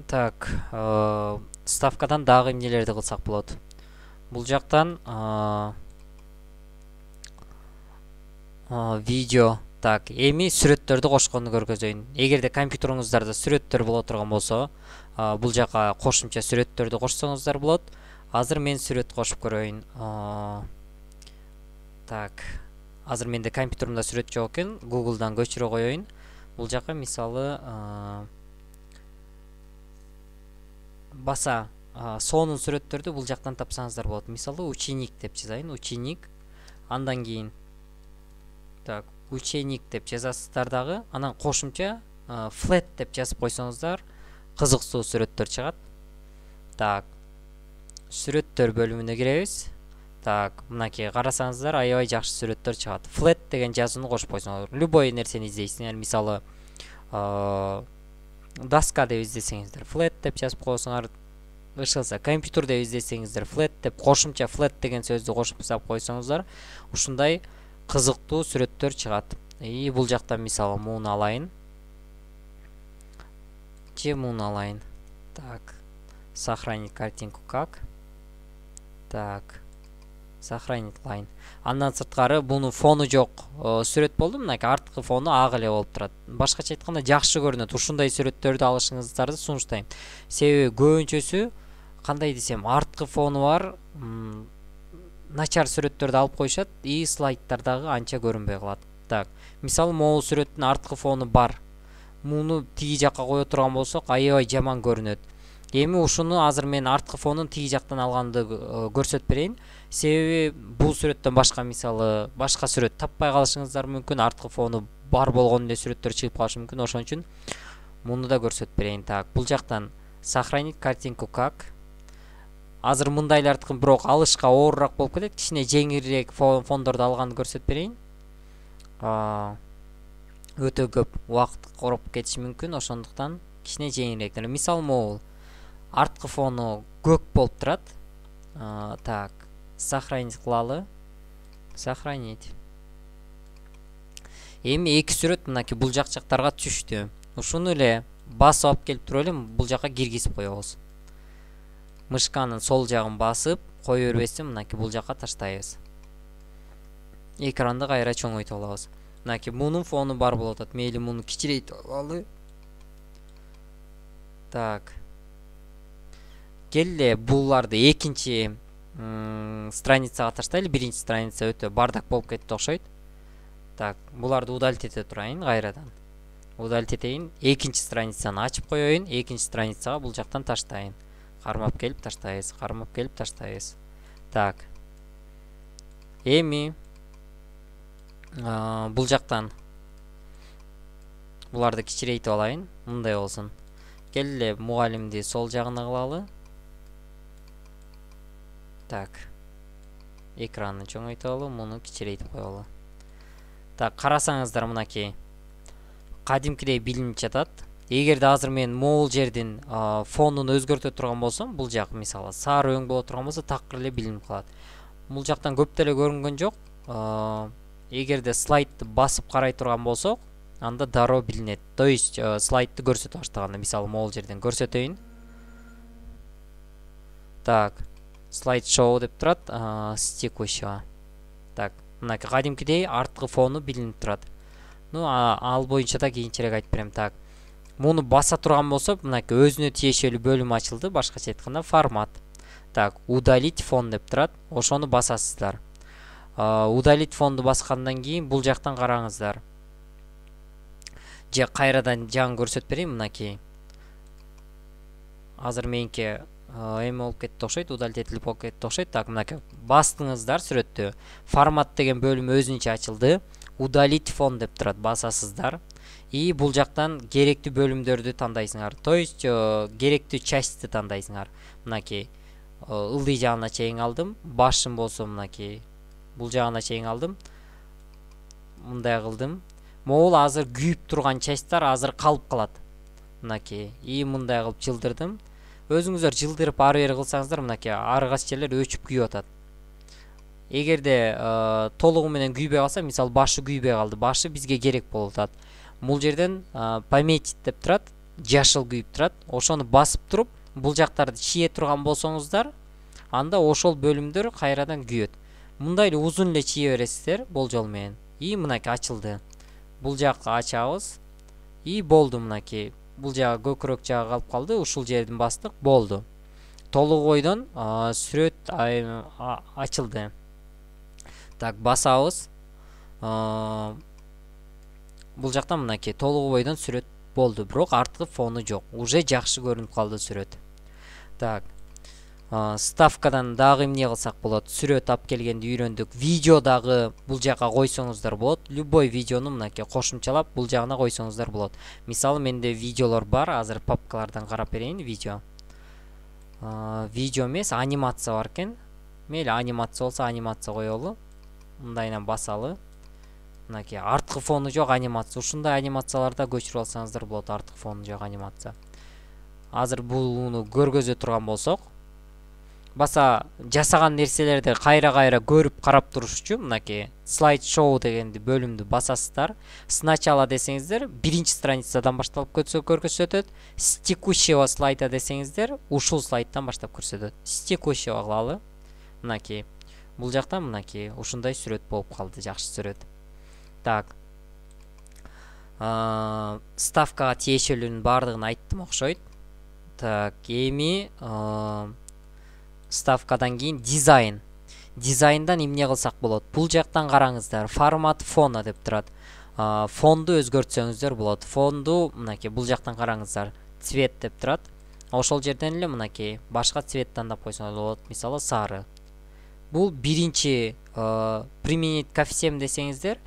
Так, ставкадан дагы эмнелерди кылсак болот? Бул жактан видео. Так, эми сүрөттөрдү кошконду көргөзөйүн. Эгерде компьютериңиздарда сүрөттөр боло турган болсо, бул жака кошумча сүрөттөрдү кошсоңуздар болот. Азыр мен сүрөт кошуп көрөйүн. Так, азыр менде компьютеримде сүрөт жок экен. Google'дан көчүрө коеюн. Бул жака мисалы баса сонун сүрөттөрдү бул жактан тапсаңыздар болот. Мисалы ученик деп жазайын. Ученик. Андан кийин так, ученик деп жазасыздар дагы. Анан кошумча flat деп жазып койсоңуздар кызыктуу сүрөттөр чыгат. Так, сүрөттөр бөлүмүнө киребиз. Так, мынакей карасаңыздар аябай жакшы сүрөттөр чыгат. Flat деген жазууну кошуп койсоңуздар. Любой нерсени издейсиңер. Мисалы доска деп издесеңиздер, flat деп жазып койсоңар ышылса, компьютер деп издесеңиздер, flat деп кошумча flat деген сөздү кошуп койсоңуздар, ушундай кызыктуу сүрөттөр чыгат. Бул жакта мисалы муну алайын. Же муну алайын. Так. Сохранить картинку как? Так. Сохранить лайн. Андан сырткары бунун фону жок сүрөт болду. Мынакей арткы фону ак эле болуп турат. Башкача айтканда жакшы көрүнөт. Ушундай сүрөттөрдү алышыңыздарды сунуштайм. Себеби көбүнчөсү кандай десем, арткы фону бар, начар сүрөттөрдү алып коюшат, слайдтардагы анча көрүнбөй калат. Так, мисалы могул сүрөттүн арткы фону бар. Муну тиги жакка кое турган болсок, аябай жаман көрүнөт. Эми ушуну азыр мен арткы фонун тиги жактан алганды көрсөтүп берейин. Себеби бул сүрөттөн башка мисалы башка сүрөт таппай калышыңыздар мүмкүн, арткы фону бар болгон эле сүрөттөр чыгып калышы мүмкүн. Ошон үчүн муну да көрсөтүп берейин. Так, бул жактан сохранить картинку как? Азыр мындайлардыкын бирок алышка оорураак болуп кетет. Кичине жеңилирээк фондорду алганды көрсөтүп берейин. Өтө көп убакыт короп кетиши мүмкүн. Ошондуктан кичине жеңилирээк. Мисалы могул арткы фону көк болуп турат. Так, сохранить кылалы. Сохранить. Эми эки сүрөт мынакей бул жактарга түштү. Ушуну эле басып алып келип туруп эле бул жака киргизип коебуз. Мышканын сол жагын басып кое бербестен мынакей бул жака таштайбыз. Экранды кайра чоңойтуп алабыз. Мынакей мунун фону бар болуп атат. Мейли муну кичирейтип алалы. Так. Келе буларды экинчи страницага таштайлы. Биринчи страница өтө бардак болуп кетти окшойт. Так, буларды удалить эте турайын кайрадан. Удалить этейин. Экинчи страницаны ачып коеюн. Экинчи страницага бул жактан таштайын. Кармап келип таштайбыз. Кармап келип таштайбыз. Так. Эми бул жактан буларды кичирейтип алайын. Мындай болсун. Келе мугалимди сол жагына кылалы. Так. Экранны чоңойталы, муну кичирейтип коелу. Так, карасаңыздар мынакей кадимкидей билинип жатат. Эгерде азыр мен могул жердин фонун өзгөртө турган болсом, бул жак мисалы сары өң боло турган болсо такыр эле билинип калат. Бул жактан көп деле көрүнгөн жок. Эгерде слайдты басып карай турган болсок, анда дароо билинет. То есть слайдты көрсөтө баштаганда, мисалы могул жерден көрсөтөйүн. Так, слайд шоу деп турат, стик еще. Так, мынакей кадимкидей арткы фону билинип турат. Ну, ал боюнча да кийинчерээк айтып берем. Так. Муну баса турган болсо, мынакей өзүнө тиешелүү бөлүм ачылды, башкача айтканда формат. Так, удалить фон деп турат. Ошону басасыздар. Удалить фонду баскандан кийин бул жактан караңыздар. Же кайрадан жаңы көрсөтүп берейин мынакей. Азыр меники эме болуп кетти окшойт, удалить этилип болуп кетти окшойт. Так, мынакей бастыңыздар сүрөттү. Формат деген бөлүм өзүнчө ачылды. Удалить фон деп турат, басасыздар. И бул жактан керектүү бөлүмдөрдү тандайсыңар. То есть керектүү частьты тандайсыңар. Мынакей ылдый жагына чейин алдым. Башын болсо мынакей бул жагына чейин алдым. Мындай кылдым. Могул азыр күйүп турган частьтар азыр калып калат. Мынакей и мындай кылып жылдырдым. Өзүңүздөр жылдырып ары бери кылсаңыздар мынакей ары кайсы жерлер өчүп күйүп атат. Эгерде толугу менен күйбөй калса, мисалы башы күйбөй калды. Башы бизге керек болуп атат. Бул жерден пометить деп турат. жашыл күйүп турат. Ошону басып туруп бул жактарды чие турган болсоңуздар, анда ошол бөлүмдөр кайрадан күйөт. Мындай эле узун эле чие бересиздер болжол менен. И мынакей ачылды. Бул жакка ачабыз. И болду мынакей. Бул жагы көкүрөк жагы калып калды. Ушул жердин бастык болду. Толугу бойдон сүрөт ачылды. Так, басабыз. Бул жактан мынакей толугу бойдон сүрөт болду, бирок арткы фону жок. Уже жакшы көрүнүп калды сүрөт. Так, ставкадан дагы эмне кылсак болот? Сүрөт алып келгенди үйрөндүк. Видео дагы бул жака койсоңуздар болот. Любой видеону мынакей кошумчалап бул жагына койсоңуздар болот. Мисалы, менде видеолор бар. Азыр папкалардан карап берейин. Видео эмес, анимация бар экен. Мейли анимация болсо анимация коелу. Мындайынан басалы. Мынакей арткы фону жок анимация. Ушундай анимацияларда көчүрүп алсаңыздар болот, арткы фону жок анимация. Азыр буну көргөзө турган болсок, баса жасаган нерселерди кайра-кайра көрүп карап туруш үчүн мынакей слайд шоу дегенди бөлүмдү басасыздар. Сначала десеңиздер, биринчи страницадан башталып көрсөтөт. С текущего слайда десеңиздер, ушул слайдтан баштап көрсөтөт. С текущего кылалы. Мынакей бул жактан мынакей ушундай сүрөт болуп калды, жакшы сүрөт. Так, ставкага тиешелүүнүн баардыгын айттым окшойт. Так, эми ставкадан кийин дизайн. Дизайндан эмне кылсак болот? Бул жактан караңыздар, формат фона деп турат. Фонду өзгөртсөңүздөр болот. Фонду мынакей бул жактан караңыздар, цвет деп турат. Ошол жерден эле мынакей башка цвет тандап койсоңуз болот. Мисалы, сары. Бул биринчи применить ко всем десеңиздер,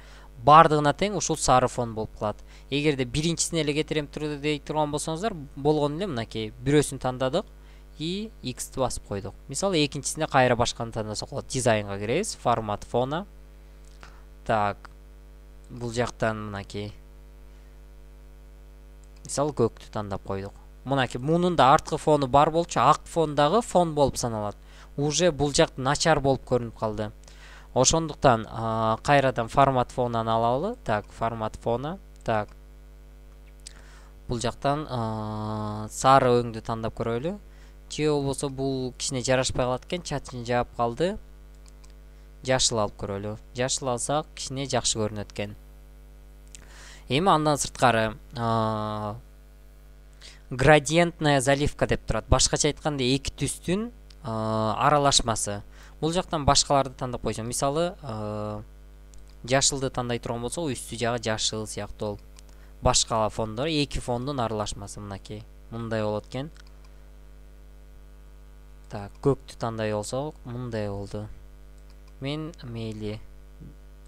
бардыгына тең ушул сары фон болуп калат. Эгерде биринчисине эле кетирем дей турган болсоңуздар, болгон эле мынакей бирөөсүн тандадык и X-ти басып койдук. Мисалы, экинчисине кайра башканы тандасак болот. Дизайнга киребиз, формат фона. Так, бул жактан мынакей мисалы көктү тандап койдук. Мынакей мунун да арткы фону бар болчу, ак фон дагы фон болуп саналат. Уже бул жак начар болуп көрүнүп калды. Ошондуктан кайрадан формат фонан алалы. Так, формат фона. Так, бул жактан сары өңдү тандап көрөлү. Же болбосо бул кичине жарашпай калат экен, чачын жаап калды. Жашыл алып көрөлү. Жашыл алсак кичине жакшы көрүнөт экен. Эми андан сырткары градиентная заливка деп турат. Башкача айтканда эки түстүн аралашмасы. Бул жактан башкаларды тандап койсоң, мисалы, жашылды тандай турган болсок, үстү жагы жашыл сыяктуу болуп. Башка фондор, эки фондун аралашмасы мынакей. Мындай болот экен. Так, көктү тандай болсок, мындай болду. Мен мейли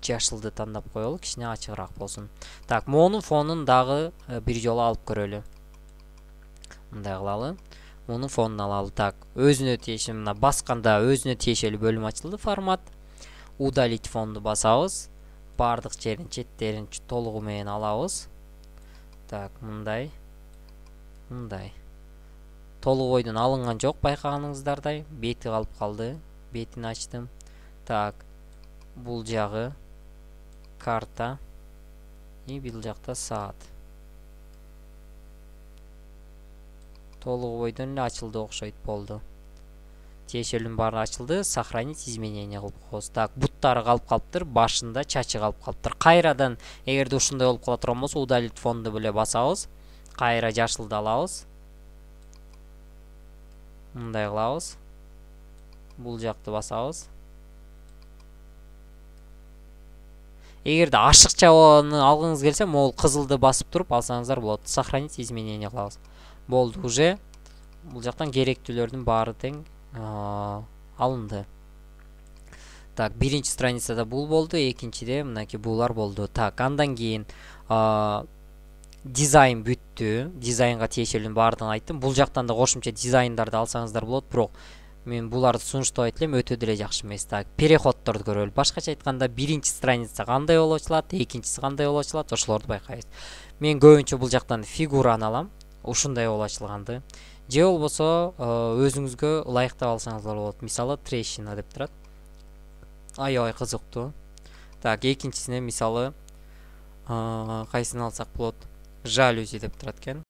жашылды тандап коелу, кичине ачыгыраак болсун. Так, монун фонун дагы бир жолу алып көрөлү. Мындай кылалы. Мунун фонун алалы. Так, өзүнө тиешелүү, мына басканда өзүнө тиешелүү бөлүм ачылды, формат. Удалить фонду басабыз. Бардык жерин, четтерин толугу менен алабыз. Так, мындай. Мындай. Толугу бойдон алынган жок, байкаганыңыздардай. Бети калып калды. Бетин ачтым. Так, бул жагы карта. И бул жакта саат. Толугу бойдон эле ачылды окшойт, болду. Тиешелүүнүн баары ачылды. Сохранить изменение кылып коебуз. Так, буттары калып калыптыр, башында чачы калып калыптыр. Кайрадан эгерде ушундай болуп кала турган болсо, удалить фонду беле басабыз. Кайра жашылды алабыз. Мындай кылабыз. Бул жакты басабыз. Эгерде ашыкчаны алгыңыз келсе, могул кызылды басып туруп алсаңыздар болот. Сохранить изменение кылабыз. Болду уже. Бул жактан керектүүлөрдүн баары тең алынды. Так, биринчи страницада бул болду, экинчиде мынакей булар болду. Так, андан кийин дизайн бүттү. Дизайнга тиешелүүнүн баардыгын айттым. Бул жактан да кошумча дизайндарды алсаңыздар болот, бирок мен буларды сунуштабайт элем, өтө деле жакшы эмес. Так, переходдорду көрөлү. Башкача айтканда, биринчи страница кандай болуп ачылат, экинчиси кандай болуп ачылат, ошолорду байкайбыз. Мен көбүнчө бул жактан фигураны алам. Ушундай болуп ачылганды. Же болбосо өзүңүзгө ылайыктап алсаңыздар болот. Мисалы, трещина деп турат. Аябай кызыктуу. Так, экинчисине мисалы кайсыны алсак болот? Жалюзи деп турат экен.